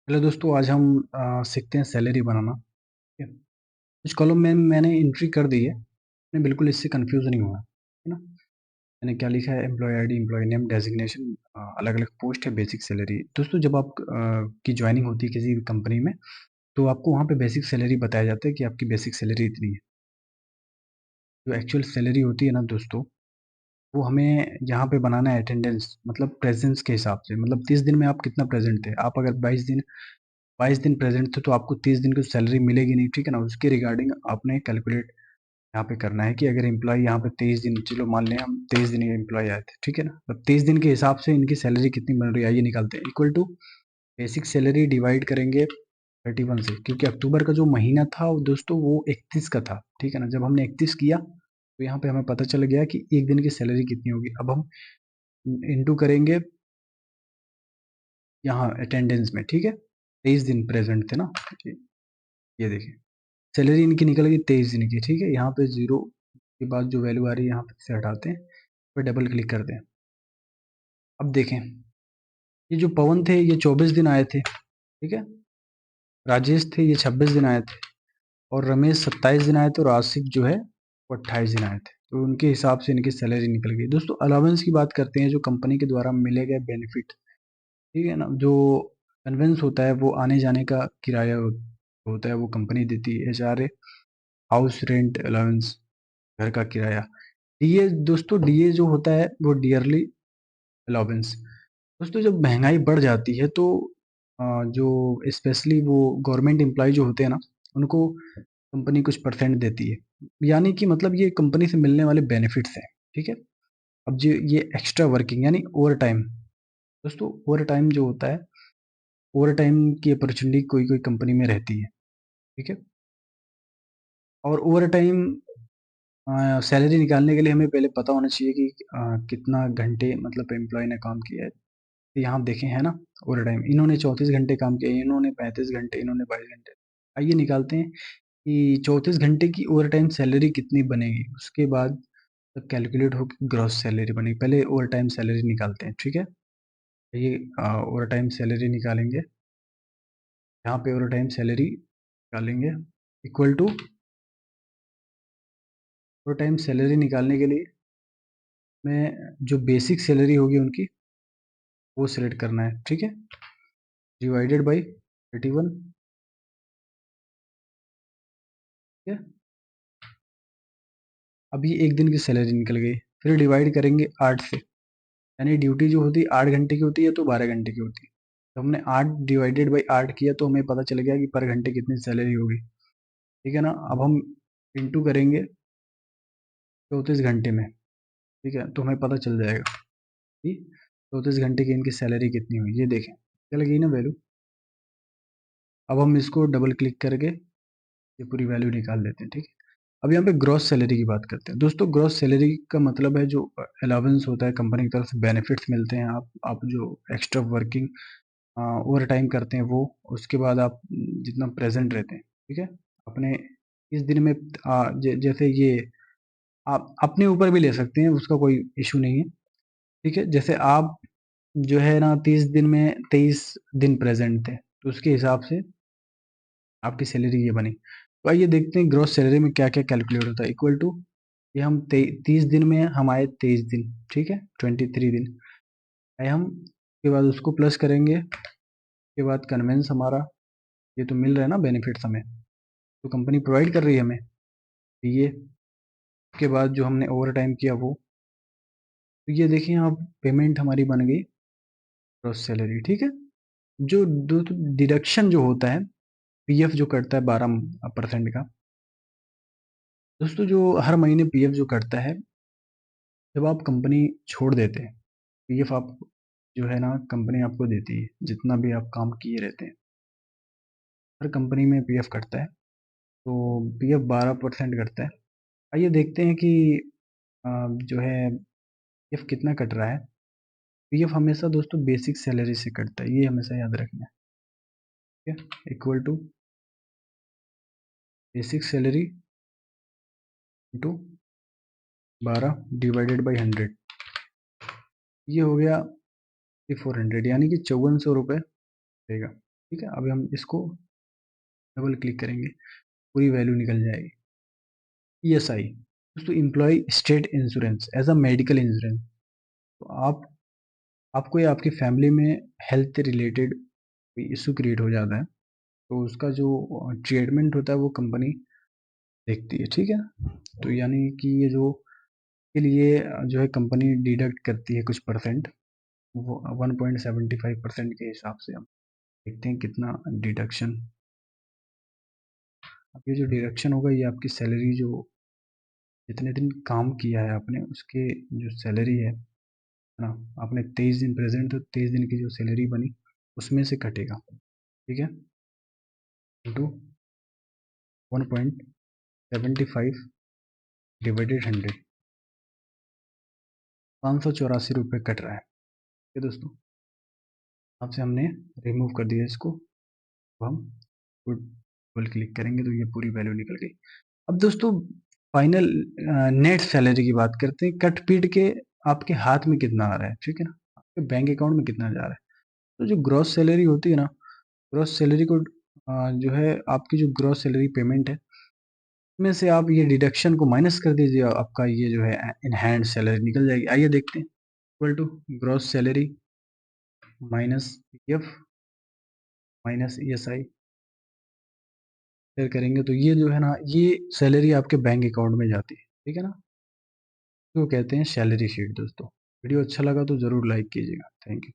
Hello दोस्तों, आज हम सीखते हैं सैलरी बनाना। ठीक है। कुछ कॉलम में मैंने एंट्री कर दी है। मैं बिल्कुल इससे कंफ्यूज नहीं हुआ, है ना। मैंने क्या लिखा है? Employee ID, employee name, designation, अलग अलग पोस्ट है, बेसिक सैलरी। दोस्तों, जब आप की ज्वाइनिंग होती है किसी भी कंपनी में, तो आपको वहाँ पे बेसिक सैलरी बताया जाता है कि आपकी बेसिक सैलरी इतनी है। जो एक्चुअल सैलरी होती है ना दोस्तों, वो हमें यहाँ पे बनाना है अटेंडेंस, मतलब प्रेजेंस के हिसाब से। मतलब 30 दिन में आप कितना प्रेजेंट थे। आप अगर 22 दिन प्रेजेंट थे तो आपको 30 दिन की सैलरी मिलेगी नहीं, ठीक है ना। उसके रिगार्डिंग आपने कैलकुलेट यहाँ पे करना है कि अगर एम्प्लॉय यहाँ पे 23 दिन, चलो मान लें हम 23 दिन एम्प्लॉय आए थे, ठीक है ना। तो 23 दिन के हिसाब से इनकी सैलरी कितनी बन रही है आइए निकालते हैं। Equal to basic salary divide करेंगे 31 से, क्योंकि अक्टूबर का जो महीना था वो दोस्तों वो 31 का था, ठीक है ना। जब हमने 31 किया तो यहाँ पे हमें पता चल गया कि एक दिन की सैलरी कितनी होगी। अब हम इंटू करेंगे यहाँ अटेंडेंस में, ठीक है। 23 दिन प्रेजेंट थे ना, ये देखिए सैलरी इनकी निकल गई 23 दिन की, ठीक है। यहाँ पे जीरो के बाद जो वैल्यू आ रही है यहाँ पे से हटाते हैं, फिर डबल क्लिक करते हैं। अब देखें, ये जो पवन थे ये 24 दिन आए थे, ठीक है। राजेश थे ये 26 दिन आए थे, और रमेश 27 दिन आए थे, और आशिक जो है वो 28 दिन आए थे। तो उनके हिसाब से इनकी सैलरी निकल गई। दोस्तों, अलाउंस की बात करते हैं, जो कंपनी के द्वारा मिले गए बेनिफिट, ठीक है ना। जो कन्वेंस होता है वो आने जाने का किराया होता है, वो कंपनी देती है। एचआरए, हाउस रेंट अलाउंस, घर का किराया। डीए दोस्तों, डीए जो होता है वो डियरली अलाउंस। दोस्तों, जब महंगाई बढ़ जाती है तो जो स्पेशली वो गवर्नमेंट एम्प्लॉय जो होते हैं ना, उनको कंपनी कुछ परसेंट देती है। यानी कि मतलब ये कंपनी से मिलने वाले बेनिफिट्स हैं, ठीक है। अब जो ये एक्स्ट्रा वर्किंग यानी ओवर टाइम, दोस्तों ओवर टाइम जो होता है, ओवर टाइम की अपॉर्चुनिटी कोई कोई कंपनी में रहती है, ठीक है। और ओवर टाइम सैलरी निकालने के लिए हमें पहले पता होना चाहिए कि कितना घंटे मतलब एम्प्लॉय ने काम किया है। तो यहाँ आप देखें, है ना, ओवर टाइम इन्होंने 34 घंटे काम किया, इन्होंने 35 घंटे, इन्होंने 22 घंटे। आइए निकालते हैं कि 34 घंटे की ओवर टाइम सैलरी कितनी बनेगी। उसके बाद तब कैलकुलेट होकर ग्रॉस सैलरी बनेगी। पहले ओवर टाइम सैलरी निकालते हैं, ठीक है। ये ओवर टाइम सैलरी निकालेंगे, यहाँ पे ओवर टाइम सैलरी निकालेंगे equal to over time salary निकालने के लिए मैं जो बेसिक सैलरी होगी उनकी वो सिलेक्ट करना है, ठीक है। डिवाइडेड बाई 31, ठीक है। अब ये एक दिन की सैलरी निकल गई। फिर डिवाइड करेंगे 8 से, यानी ड्यूटी जो होती है 8 घंटे की होती है तो 12 घंटे की होती है। तो हमने 8 डिवाइडेड बाई 8 किया तो हमें पता चल गया कि पर घंटे कितनी सैलरी होगी, ठीक है ना। अब हम इंटू करेंगे 34 घंटे में, ठीक है, तो हमें पता चल जाएगा कि 34 घंटे की इनकी सैलरी कितनी हुई। ये देखें चल गई ना वैल्यू। अब हम इसको डबल क्लिक करके ये पूरी वैल्यू निकाल देते हैं, ठीक है। अब यहाँ पे ग्रॉस सैलरी की बात करते हैं। दोस्तों, ग्रॉस सैलरी का मतलब है जो अलाउंस होता है, कंपनी की तरफ से बेनिफिट्स मिलते हैं। आप जो एक्स्ट्रा वर्किंग ओवर टाइम करते हैं वो, उसके बाद आप जितना प्रेजेंट रहते हैं, ठीक है। अपने इस दिन में जैसे ये आप अपने ऊपर भी ले सकते हैं, उसका कोई इशू नहीं है, ठीक है। जैसे आप जो है ना 30 दिन में 23 दिन प्रेजेंट थे, तो उसके हिसाब से आपकी सैलरी ये बनी। तो आइए देखते हैं ग्रॉस सैलरी में क्या क्या कैलकुलेट होता है। इक्वल टू ये हम 30 दिन में हम आए 23 दिन, ठीक है, 23 दिन आए हम। उसके बाद उसको प्लस करेंगे, उसके बाद कन्वेंस हमारा ये तो मिल रहा है ना बेनिफिट्स हमें, तो कंपनी प्रोवाइड कर रही है हमें ये। उसके बाद जो हमने ओवर टाइम किया वो, तो ये देखिए आप पेमेंट हमारी बन गई ग्रॉस सैलरी, ठीक है। जो डिडक्शन जो होता है, पीएफ जो कटता है 12% का, दोस्तों जो हर महीने पीएफ जो कटता है जब आप कंपनी छोड़ देते हैं, पीएफ आप जो है ना कंपनी आपको देती है, जितना भी आप काम किए रहते हैं हर कंपनी में पीएफ कटता है। तो पीएफ 12% कटता है। आइए देखते हैं कि जो है पीएफ कितना कट रहा है। पीएफ हमेशा दोस्तों बेसिक सैलरी से कटता है, ये हमेशा याद रखना है, ठीक है। Equal to basic salary into 12 divided by 100, ये हो गया 400, यानी कि 5400 रुपये रहेगा। ठीक है, अभी हम इसको डबल क्लिक करेंगे, पूरी वैल्यू निकल जाएगी। ईएसआई दोस्तों, employee state insurance as a medical insurance. तो आपको या आपकी फैमिली में हेल्थ रिलेटेड कोई इशू क्रिएट हो जाता है, तो उसका जो ट्रीटमेंट होता है वो कंपनी देखती है। ठीक है, तो यानी कि ये जो के लिए जो है कंपनी डिडक्ट करती है कुछ परसेंट, वो 1.75% के हिसाब से हम देखते हैं कितना डिडक्शन। अब ये जो डिडक्शन होगा ये आपकी सैलरी, जो जितने दिन काम किया है आपने उसके जो सैलरी है ना, आपने 23 दिन प्रेजेंट, तो 23 दिन की जो सैलरी बनी उसमें से कटेगा। ठीक है, इंटू 1.75 डिवाइडेड 100, 584 रुपये कट रहा है। ठीक है दोस्तों, आपसे हमने रिमूव कर दिया इसको। अब हम डबल क्लिक करेंगे तो ये पूरी वैल्यू निकल गई। अब दोस्तों फाइनल नेट सैलरी की बात करते हैं, कट पीट के आपके हाथ में कितना आ रहा है। ठीक है ना, आपके बैंक अकाउंट में कितना जा रहा है। तो जो ग्रॉस सैलरी होती है ना, ग्रॉस सैलरी को जो है आपकी जो ग्रॉस सैलरी पेमेंट है में से आप ये डिडक्शन को माइनस कर दीजिए, आपका ये जो है इन हैंड सैलरी निकल जाएगी। आइए देखते हैं, equal to gross salary minus PF minus ESI share करेंगे तो ये जो है ना, ये सैलरी आपके बैंक अकाउंट में जाती है। ठीक है ना, तो कहते हैं सैलरी शीट। दोस्तों वीडियो अच्छा लगा तो ज़रूर लाइक कीजिएगा। Thank you.